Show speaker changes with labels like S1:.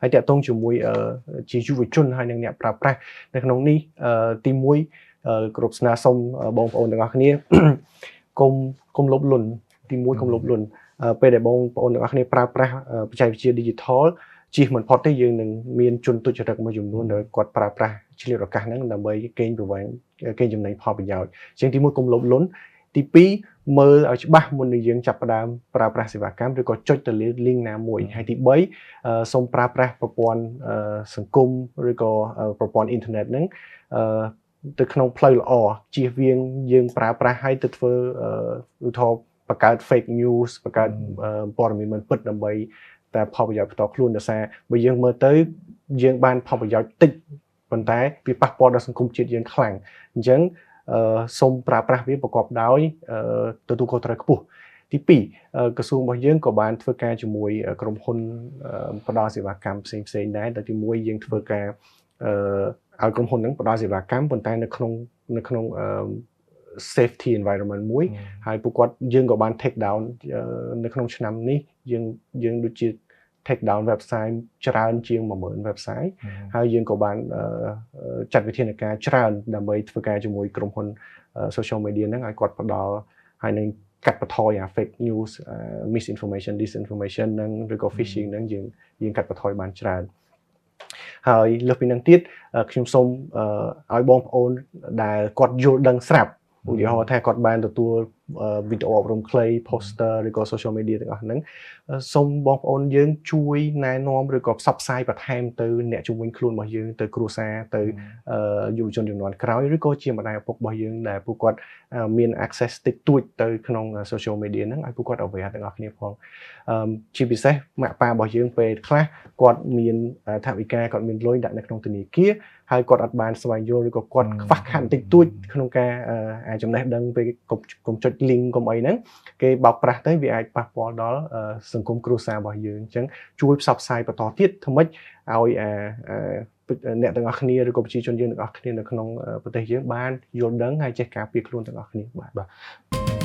S1: ហើយតាក់ទងជាមួយជាយុវជនហើយនិងអ្នកប្រើប្រាស់នៅក្នុងនេះទី1គ្រប់ស្នើសុំបងប្អូនទាំងអស់គ្នាកុំលុបលុនទី1កុំលុបលុនពេលដែលបងប្អូនទាំងអស់គ្នាប្រើប្រាស់បច្ចេកវិទ្យា digital ជិះមិនផុតទេយើងនឹងមានជនទុច្ចរិតមួយចំនួនដែលគាត់ប្រើប្រាស់ឆ្លៀតឱកាសហ្នឹងដើម្បីកេងចំណេញផលប្រយោជន៍អញ្ចឹងទី1កុំលុបលុនទី2មើលឲ្យច្បាស់មុននឹងយើងចាប់ផ្ដើមប្រើប្រាស់សេវាកម្មឬក៏ចុចទៅលើ link ណាមួយហើយទី3សូមប្រើប្រាស់ប្រព័ន្ធសង្គមឬក៏ប្រព័ន្ធអ៊ីនធឺណិតហ្នឹងទៅក្នុងផ្លូវល្អជៀសវាងយើងប្រើប្រាស់ឲ្យទៅធ្វើឧទាហរណ៍បង្កើត fake news បង្កើតព័ត៌មានមិនពិតដើម្បីតែផលប្រយោជន៍ផ្ទាល់ខ្លួនដោយសារបើយើងមើលទៅយើងបានផលប្រយោជន៍តិចប៉ុន្តែវាប៉ះពាល់ដល់សង្គមជាតិយើងខ្លាំងអញ្ចឹងសូមប្រើប្រាស់វាប្រកបដោយទទួលខុសត្រូវខ្ពស់ទី2ក្រសួងរបស់យើងក៏បានធ្វើការជាមួយក្រុមហ៊ុនផ្ដល់សេវាកម្មផ្សេងៗដែរដែលទី1យើងធ្វើការឲ្យក្រុមហ៊ុនហ្នឹងផ្ដល់សេវាកម្មប៉ុន្តែនៅក្នុងsafety environment មួយហើយពួកគាត់យើងក៏បាន take down នៅក្នុងឆ្នាំនេះយើងដូចជា take down website ច្រើនជាង 10000 website ហើយយើងក៏បានចាត់វិធានការច្រើនដើម្បីធ្វើការជាមួយក្រុមហ៊ុន social media ហ្នឹងឲ្យគាត់ផ្ដល់ហើយនឹងកាត់បន្ថយfake news misinformation disinformation ហ្នឹងឬក៏ phishing ហ្នឹងយើងកាត់បន្ថយបានច្រើនហើយលើសពីហ្នឹងទៀតខ្ញុំសូមឲ្យបងប្អូនដែលគាត់យល់ដឹងស្រាប់ឧទាហរណ៍ថាគាត់បានទទួលវីដេអូអប់រំខ្លី poster ឬក៏ social media ទាំងអស់ហ្នឹងសូមបងប្អូនយើងជួយណែនាំឬក៏ផ្សព្វផ្សាយបន្ថែមទៅអ្នកជំនាញខ្លួនរបស់យើងទៅគ្រួសារទៅយុវជនជំនាន់ក្រោយឬក៏ជាម្ដាយឪពុករបស់យើងដែលពួកគាត់មាន access តិចតួចទៅក្នុង social media ហ្នឹងឲ្យពួកគាត់ aware ទាំងអស់គ្នាផងជាពិសេសម៉ាក់ប៉ារបស់យើងពេលខ្លះគាត់មានថវិកាគាត់មានលុយដាក់នៅក្នុងធនាគារហើយគាត់អត់បានស្វែងយល់ឬក៏គាត់ខ្វះខាតបន្តិចតួចក្នុងការចំណេះដឹងពេលកុំចុច link កុំអីហ្នឹងគេបោកប្រាស់ទៅវាអាចប៉ះពាល់ដល់សង្គមគ្រួសាររបស់យើងអញ្ចឹងជួយផ្សព្វផ្សាយបន្តទៀតធ្វើម៉េចឲ្យអ្នកទាំងអស់គ្នាឬក៏ប្រជាជនយើងទាំងអស់គ្នានៅក្នុងប្រទេសយើងបានយល់ដឹងហើយចេះការពារខ្លួនទាំងអស់គ្នាបាទ